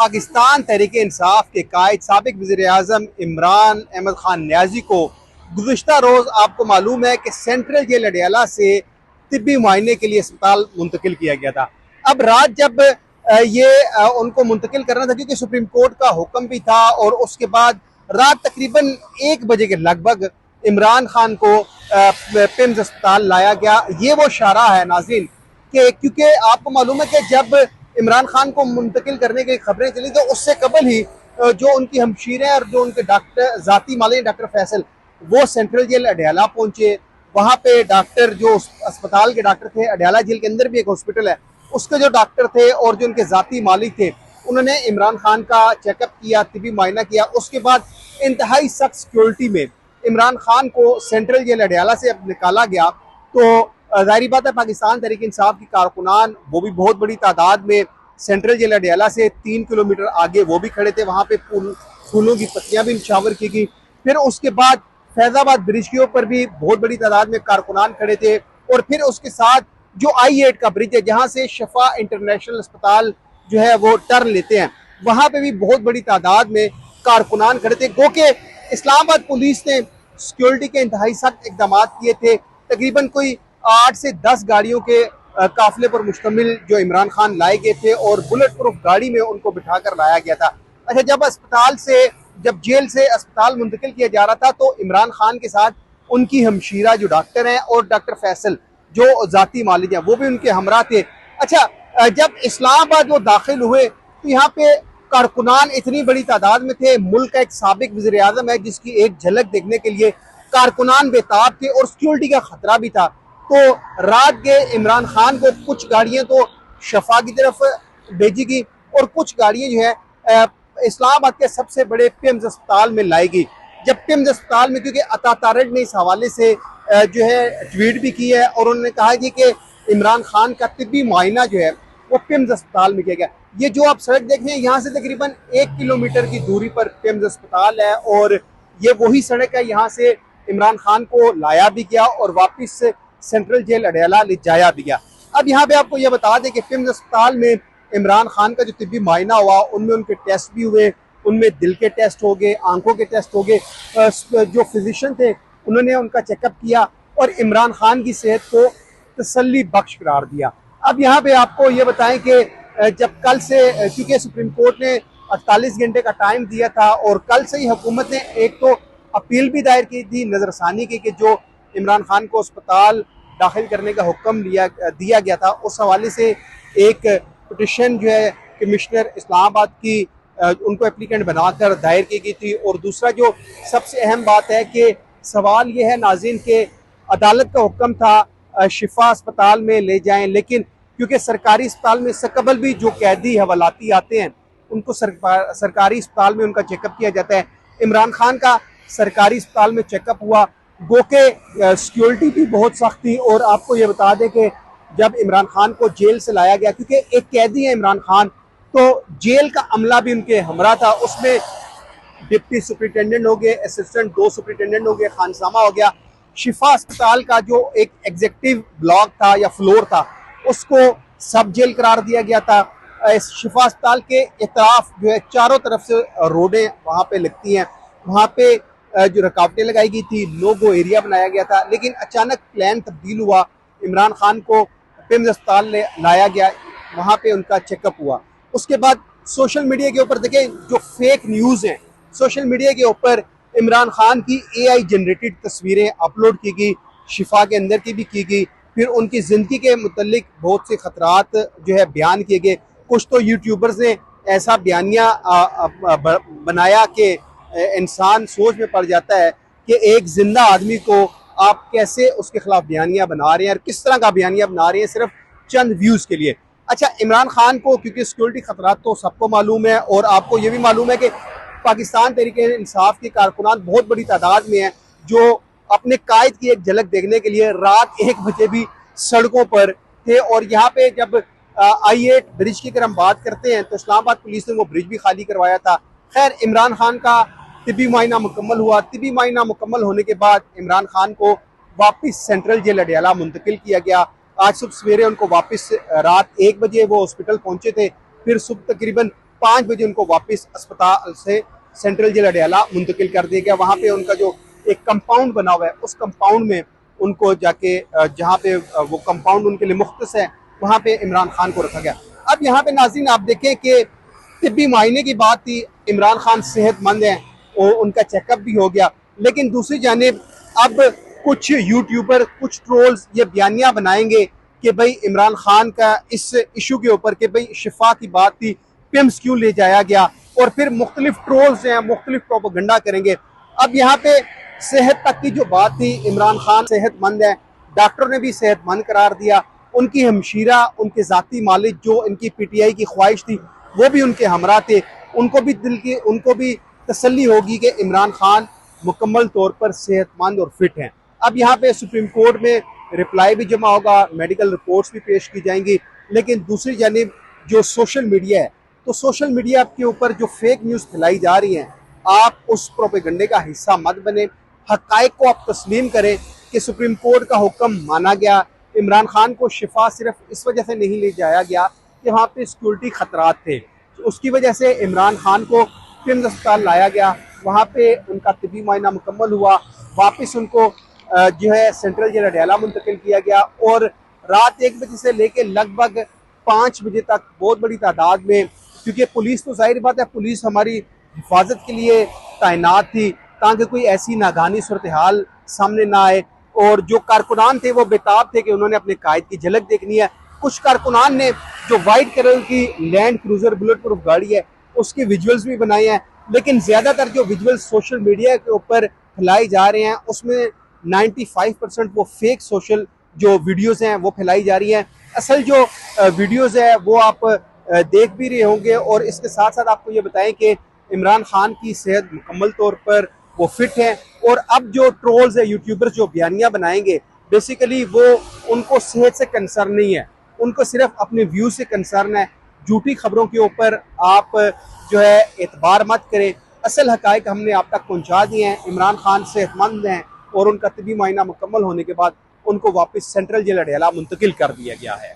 पाकिस्तान तहरीक इंसाफ के कायद साबिक वज़ीर-ए-आज़म इमरान अहमद खान न्याजी को गुज़िश्ता रोज़ आपको मालूम है कि सेंट्रल जेल अडयाला से तिब्बी मुआयने के लिए अस्पताल मुंतकिल किया गया था। अब रात जब उनको मुंतकिल करना था, क्योंकि सुप्रीम कोर्ट का हुक्म भी था, और उसके बाद रात तकरीबन 1 बजे के लगभग इमरान खान को पिम्स अस्पताल लाया गया। ये वो शारा है नाज़रीन कि क्योंकि आपको मालूम है कि जब इमरान खान को मुंतकिल करने की खबरें चली तो उससे कबल ही जो उनकी हमशीरें और जो उनके डॉक्टर ज़ाती मालिक डॉक्टर फैसल वो सेंट्रल जेल अडयाला पहुंचे। वहाँ पे डॉक्टर जो अस्पताल के डॉक्टर थे, अडयाला जेल के अंदर भी एक हॉस्पिटल है, उसके जो डॉक्टर थे और जो उनके ज़ाती मालिक थे, उन्होंने इमरान खान का चेकअप किया, तिबी मुआयना किया। उसके बाद इंतहाई सख्त सिक्योरिटी में इमरान खान को सेंट्रल जेल अडयाला से अब निकाला गया। तो ज़ाहिर बात है पाकिस्तान तहरीक इंसाफ की कारकुनान वो भी बहुत बड़ी तादाद में सेंट्रल जेल अडयाला से 3 किलोमीटर आगे वो भी खड़े थे। वहाँ पे फूलों की पत्तियाँ भी निछावर की गई। फिर उसके बाद फैजाबाद ब्रिज के ऊपर भी बहुत बड़ी तादाद में कारकुनान खड़े थे, और फिर उसके साथ जो I-8 का ब्रिज है जहाँ से शफा इंटरनेशनल अस्पताल जो है वो टर्न लेते हैं, वहाँ पे भी बहुत बड़ी तादाद में कारकुनान खड़े थे। गो के इस्लामाबाद पुलिस ने सिक्योरिटी के इंतहाई सख्त इकदाम किए थे। तकरीबन कोई 8 से 10 गाड़ियों के काफिले पर मुश्तमिल जो इमरान खान लाए गए थे, और बुलेट प्रूफ गाड़ी में उनको बिठा कर लाया गया था। अच्छा, जब जेल से अस्पताल मुंतकिल किया जा रहा था तो इमरान खान के साथ उनकी हमशीरा जो डॉक्टर हैं और डॉक्टर फैसल जो ज़ाती मालिक हैं वो भी उनके हमरा थे। अच्छा, जब इस्लामाबाद वो दाखिल हुए तो यहाँ पे कारकुनान इतनी बड़ी तादाद में थे। मुल्क का एक साबिक वज़ीर-ए-आज़म है जिसकी एक झलक देखने के लिए कारकुनान बेताब थे, और सिक्योरिटी का खतरा भी था। तो रात के इमरान खान को कुछ गाड़ियां तो शफा की तरफ भेजी गई, और कुछ गाड़ियां जो है इस्लामाबाद के सबसे बड़े पिम्स अस्पताल में लाई गई। जब पिम्स अस्पताल में, क्योंकि अता तारड़ ने इस हवाले से जो है ट्वीट भी की है, और उन्होंने कहा कि इमरान खान का तिब्बी मुआयना जो है वो पिम्स अस्पताल में किया गया। ये जो आप सड़क देख रहे हैं यहाँ से तकरीबन 1 किलोमीटर की दूरी पर पिम्स अस्पताल है, और ये वही सड़क है, यहाँ से इमरान खान को लाया भी गया और वापस सेंट्रल जेल अडयाला ले जाया भी गया। अब यहाँ पे आपको ये बता दें कि पिम्स अस्पताल में इमरान खान का जो तिब्बी मुआयना हुआ, उनमें उनके टेस्ट भी हुए, उनमें दिल के टेस्ट हो गए, आंखों के टेस्ट हो गए। जो फिजिशियन थे उन्होंने उनका चेकअप किया और इमरान खान की सेहत को तसल्ली बख्श करार दिया। अब यहाँ पे आपको ये बताएं कि जब कल से, क्योंकि सुप्रीम कोर्ट ने 48 घंटे का टाइम दिया था, और कल से ही हुकूमत ने एक तो अपील भी दायर की थी नजरसानी की कि जो इमरान खान को अस्पताल दाखिल करने का हुक्म दिया गया था, उस हवाले से एक पिटिशन जो है कमिश्नर इस्लामाबाद की उनको एप्लीकेंट बनाकर दायर की गई थी। और दूसरा जो सबसे अहम बात है कि सवाल ये है नाज़रीन के अदालत का हुक्म था शिफा अस्पताल में ले जाएं, लेकिन क्योंकि सरकारी अस्पताल में सकबल भी जो कैदी हवालाती आते हैं उनको सरकारी अस्पताल में उनका चेकअप किया जाता है। इमरान खान का सरकारी अस्पताल में चेकअप हुआ, गो के सिक्योरिटी भी बहुत सख्त थी। और आपको ये बता दें कि जब इमरान खान को जेल से लाया गया, क्योंकि एक कैदी है इमरान खान, तो जेल का अमला भी उनके हमरा था। उसमें डिप्टी सुपरिटेंडेंट हो गए, असिस्टेंट 2 सुपरिटेंडेंट हो गए, खानसामा हो गया। शिफा अस्पताल का जो एक एग्जीक्यूटिव ब्लॉक था या फ्लोर था उसको सब जेल करार दिया गया था। इस शिफा अस्पताल के इतराफ जो है चारों तरफ से रोडें वहाँ पे लगती हैं, वहाँ पे जो रुकावटें लगाई गई थी, नो गो एरिया बनाया गया था। लेकिन अचानक प्लान तब्दील हुआ, इमरान खान को पिम्स अस्पताल लाया गया, वहाँ पे उनका चेकअप हुआ। उसके बाद सोशल मीडिया के ऊपर देखें जो फेक न्यूज़ हैं, सोशल मीडिया के ऊपर इमरान खान की AI जनरेटेड तस्वीरें अपलोड की गई, शिफा के अंदर की भी की गई। फिर उनकी ज़िंदगी के मुतल्लिक बहुत से ख़तरात जो है बयान किए गए। कुछ तो यूट्यूबर्स ने ऐसा बयानिया बनाया कि इंसान सोच में पड़ जाता है कि एक जिंदा आदमी को आप कैसे उसके खिलाफ बयानिया बना रहे हैं, और किस तरह का बयानिया बना रहे हैं सिर्फ चंद व्यूज़ के लिए। अच्छा, इमरान खान को क्योंकि सिक्योरिटी खतरात तो सबको मालूम है, और आपको ये भी मालूम है कि पाकिस्तान तहरीक इंसाफ की कारकुनान बहुत बड़ी तादाद में है जो अपने कायद की एक झलक देखने के लिए रात 1 बजे भी सड़कों पर थे। और यहाँ पे जब I-8 ब्रिज की अगर हम बात करते हैं तो इस्लामाबाद पुलिस ने वो ब्रिज भी खाली करवाया था। खैर, इमरान खान का तिबी मुआयना मुकम्मल हुआ। तिबी मुआयना मुकम्मल होने के बाद इमरान खान को वापस सेंट्रल जेल अडयाला मुंतकिल किया गया। आज सुबह सवेरे उनको वापस रात 1 बजे वो हॉस्पिटल पहुंचे थे। फिर सुबह तकरीबन 5 बजे उनको वापस अस्पताल से सेंट्रल जेल अडयाला मुंतकिल कर दिया गया। वहाँ पे उनका जो एक कंपाउंड बना हुआ है, उस कंपाउंड में उनको जाके जहाँ पे वो कंपाउंड उनके लिए मुख्तस है, वहाँ पे इमरान खान को रखा गया। अब यहाँ पे नाज़रीन आप देखें कि तिब्बी मुआयने की बात थी, इमरान खान सेहतमंद हैं और उनका चेकअप भी हो गया, लेकिन दूसरी जानिब अब कुछ यूट्यूबर, कुछ ट्रोल्स ये बयानियाँ बनाएंगे कि भाई इमरान खान का इस इशू के ऊपर कि भाई शिफा की बात थी, पिम्स क्यों ले जाया गया, और फिर मुख्तलिफ ट्रोल्स हैं, मुख्तलिफ प्रोपेगेंडा करेंगे। अब यहाँ पे सेहत तक की जो बात थी, इमरान खान सेहतमंद है, डॉक्टर ने भी सेहतमंद करार दिया, उनकी हमशीरा, उनके जाती मालिक जो इनकी पीटीआई की ख्वाहिश थी वो भी उनके हमरा थे, उनको भी तसल्ली होगी कि इमरान खान मुकम्मल तौर पर सेहतमंद और फिट हैं। अब यहाँ पे सुप्रीम कोर्ट में रिप्लाई भी जमा होगा, मेडिकल रिपोर्ट्स भी पेश की जाएंगी, लेकिन दूसरी जानिब जो सोशल मीडिया है, तो सोशल मीडिया के ऊपर जो फेक न्यूज़ फैलाई जा रही हैं, आप उस प्रोपेगेंडे का हिस्सा मत बने, हक़ाइक़ को आप तस्लीम करें कि सुप्रीम कोर्ट का हुक्म माना गया। इमरान खान को शिफा सिर्फ इस वजह से नहीं ले जाया गया कि वहाँ पे सिक्योरिटी खतरात थे, तो उसकी वजह से इमरान खान को किम्स अस्पताल लाया गया, वहाँ पे उनका तिब्बी मुआयना मुकम्मल हुआ, वापस उनको जो है सेंट्रल जेल अडयाला मुंतकिल किया गया, और रात 1 बजे से लेकर लगभग 5 बजे तक बहुत बड़ी तादाद में, क्योंकि पुलिस तो जाहिर बात है पुलिस हमारी हिफाजत के लिए तैनात थी ताकि कोई ऐसी नागानी सूरत हाल सामने ना आए, और जो कारकुनान थे वो बेताब थे कि उन्होंने अपने कायद की झलक देखनी है। कुछ कारकुनान ने जो वाइट कलर की लैंड क्रूजर बुलेट प्रूफ गाड़ी है उसके विजुअल्स भी बनाए हैं, लेकिन ज़्यादातर जो विजुअल्स सोशल मीडिया के ऊपर फैलाई जा रहे हैं उसमें 95% वो फेक सोशल जो वीडियोस हैं वो फैलाई जा रही हैं। असल जो वीडियोस है वो आप देख भी रहे होंगे, और इसके साथ साथ आपको ये बताएं कि इमरान खान की सेहत मुकम्मल तौर पर वो फिट है, और अब जो ट्रोल्स है, यूट्यूबर्स जो बयानियाँ बनाएंगे, बेसिकली वो उनको सेहत से कंसर्न नहीं है, उनको सिर्फ अपने व्यू से कंसर्न है। झूठी खबरों के ऊपर आप जो है एतबार मत करें, असल हक़ाइक़ हमने आप तक पहुँचा दिए हैं। इमरान खान सेहतमंद हैं और उनका तिब्बी मुआयना मुकम्मल होने के बाद उनको वापस सेंट्रल जेल अडयाला मुंतकिल कर दिया गया है।